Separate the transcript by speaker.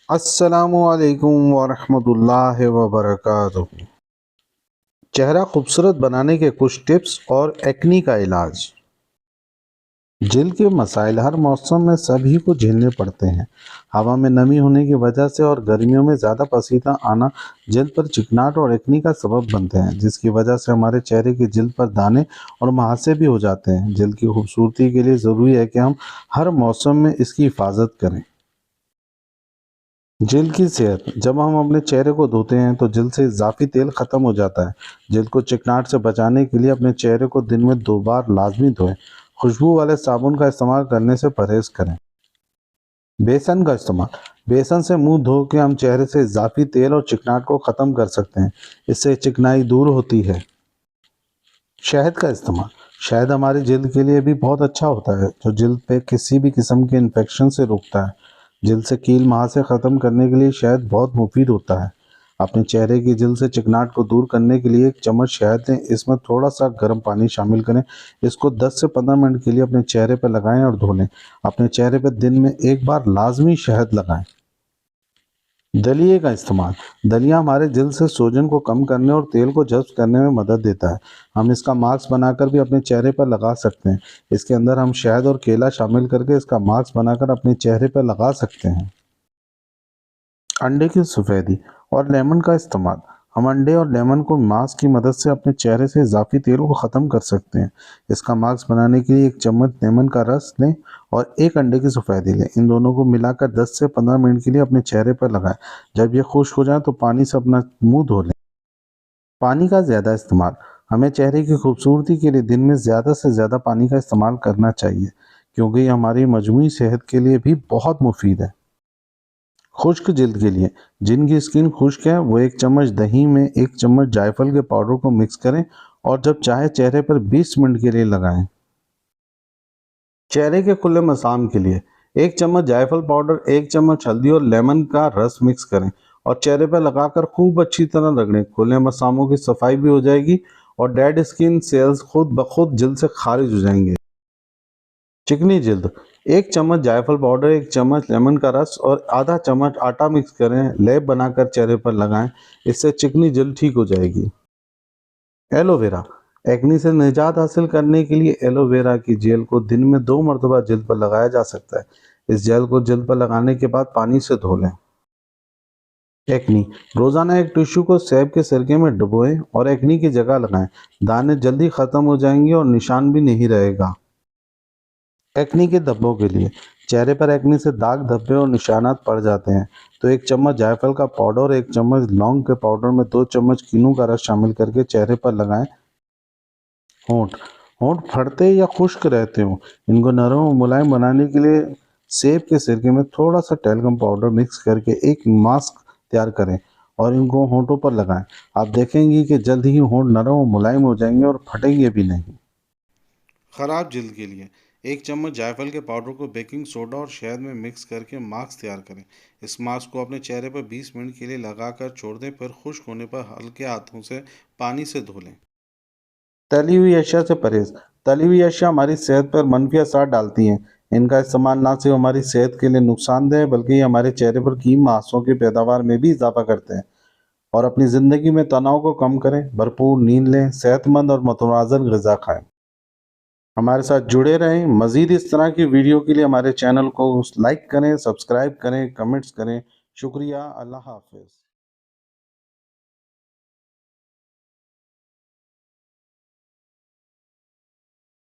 Speaker 1: अस्सलामुअलैकुम वरहमतुल्लाहि वबरकातुहू। चेहरा खूबसूरत बनाने के कुछ टिप्स और एक्नी का इलाज। जिल्द के मसाइल हर मौसम में सभी को झेलने पड़ते हैं। हवा में नमी होने की वजह से और गर्मियों में ज़्यादा पसीना आना जिल्द पर चिकनाहट और एक्नी का सबब बनते हैं, जिसकी वजह से हमारे चेहरे की जिल्द पर दाने और मुहासे भी हो जाते हैं। जिल्द की खूबसूरती के लिए ज़रूरी है कि हम हर मौसम में इसकी हिफाजत करें। जिल्द की सेहत। जब हम अपने चेहरे को धोते हैं तो जिल्द से इजाफी तेल ख़त्म हो जाता है। जिल्द को चिकनाहट से बचाने के लिए अपने चेहरे को दिन में 2 बार लाजमी धोएं। खुशबू वाले साबुन का इस्तेमाल करने से परहेज करें। बेसन का इस्तेमाल। बेसन से मुंह धो के हम चेहरे से इजाफी तेल और चिकनाहट को ख़त्म कर सकते हैं। इससे चिकनाई दूर होती है। शहद का इस्तेमाल। शहद हमारी जिल्द के लिए भी बहुत अच्छा होता है, जो जिल्द पे किसी भी किस्म के इन्फेक्शन से रोकता है। जिल्द से कील मुहासे ख़त्म करने के लिए शहद बहुत मुफीद होता है। अपने चेहरे की जिल्द से चिकनाहट को दूर करने के लिए 1 चम्मच शहद लें, इसमें थोड़ा सा गर्म पानी शामिल करें। इसको 10 से 15 मिनट के लिए अपने चेहरे पर लगाएं और धो लें। अपने चेहरे पर दिन में 1 बार लाजमी शहद लगाएं। दलिए का इस्तेमाल। दलिया हमारे जिल्द से सूजन को कम करने और तेल को जज़्ब करने में मदद देता है। हम इसका मास्क बनाकर भी अपने चेहरे पर लगा सकते हैं। इसके अंदर हम शहद और केला शामिल करके इसका मास्क बनाकर अपने चेहरे पर लगा सकते हैं। अंडे की सफ़ेदी और लेमन का इस्तेमाल। हम अंडे और लेमन को मास्क की मदद से अपने चेहरे से इजाफी तेल को ख़त्म कर सकते हैं। इसका मास्क बनाने के लिए 1 चम्मच लेमन का रस लें और 1 अंडे की सफ़ेदी लें। इन दोनों को मिलाकर 10 से 15 मिनट के लिए अपने चेहरे पर लगाएं। जब ये खुश्क हो जाए तो पानी से अपना मुंह धो लें। पानी का ज़्यादा इस्तेमाल। हमें चेहरे की खूबसूरती के लिए दिन में ज़्यादा से ज़्यादा पानी का इस्तेमाल करना चाहिए, क्योंकि ये हमारी मजमूई सेहत के लिए भी बहुत मुफीद है। खुश्क जिल्द के लिए। जिनकी स्किन खुश्क है वो 1 चम्मच दही में 1 चम्मच जायफल के पाउडर को मिक्स करें और जब चाहे चेहरे पर 20 मिनट के लिए लगाएं। चेहरे के खुले मसाम के लिए 1 चम्मच जायफल पाउडर, 1 चम्मच हल्दी और लेमन का रस मिक्स करें और चेहरे पर लगाकर खूब अच्छी तरह रगड़ें। खुले मसामों की सफाई भी हो जाएगी और डेड स्किन सेल्स खुद ब खुद जिल्द से खारिज हो जाएंगे। चिकनी जिल्द। 1 चम्मच जायफल पाउडर, 1 चम्मच लेमन का रस और आधा चम्मच आटा मिक्स करें। लेप बनाकर चेहरे पर लगाएं। इससे चिकनी जिल्द ठीक हो जाएगी। एलोवेरा। एक्नी से निजात हासिल करने के लिए एलोवेरा की जेल को दिन में 2 मरतबा जिल्द पर लगाया जा सकता है। इस जेल को जिल्द पर लगाने के बाद पानी से धो लें। एक्नी। रोज़ाना एक टिश्यू को सेब के सिरके में डुबोएं और एक्नी की जगह लगाएं। दाने जल्दी ख़त्म हो जाएंगे और निशान भी नहीं रहेगा। एक्नी के धब्बों के लिए। चेहरे पर एक्नी से दाग, धब्बे और निशानात पड़ जाते हैं तो 1 चम्मच जायफल का पाउडर और 1 चम्मच लौंग के पाउडर में 2 चम्मच कीनू का रस शामिल करके चेहरे पर लगाएं। होंठ। होंठ फटते या खुश्क रहते हों, इनको नरम और मुलायम बनाने के लिए सेब के सिरके में थोड़ा सा टैल्कम पाउडर मिक्स करके एक मास्क तैयार करें और इनको होंठों पर लगाएं। आप देखेंगे कि जल्द ही होंठ नरम और मुलायम हो जाएंगे और फटेंगे भी नहीं। ख़राब जिल्द के लिए 1 चम्मच जायफल के पाउडर को बेकिंग सोडा और शहद में मिक्स करके मास्क तैयार करें। इस मास्क को अपने चेहरे पर 20 मिनट के लिए लगाकर छोड़ दें, फिर खुश्क होने पर हल्के हाथों से पानी से धो लें। तली हुई अशिया से परहेज। तली हुई अशिया हमारी सेहत पर मनफी असर डालती हैं। इनका इस्तेमाल ना सिर्फ हमारी सेहत के लिए नुकसानदेह है, बल्कि ये हमारे चेहरे पर कीम मांसों की पैदावार में भी इजाफा करते हैं। और अपनी ज़िंदगी में तनाव को कम करें, भरपूर नींद लें, सेहतमंद और मुतवाज़न ग़िज़ा खाएं। हमारे साथ जुड़े रहें। मज़ीद इस तरह की वीडियो के लिए हमारे चैनल को लाइक करें, सब्सक्राइब करें, कमेंट्स करें। शुक्रिया। अल्लाह हाफ़िज़।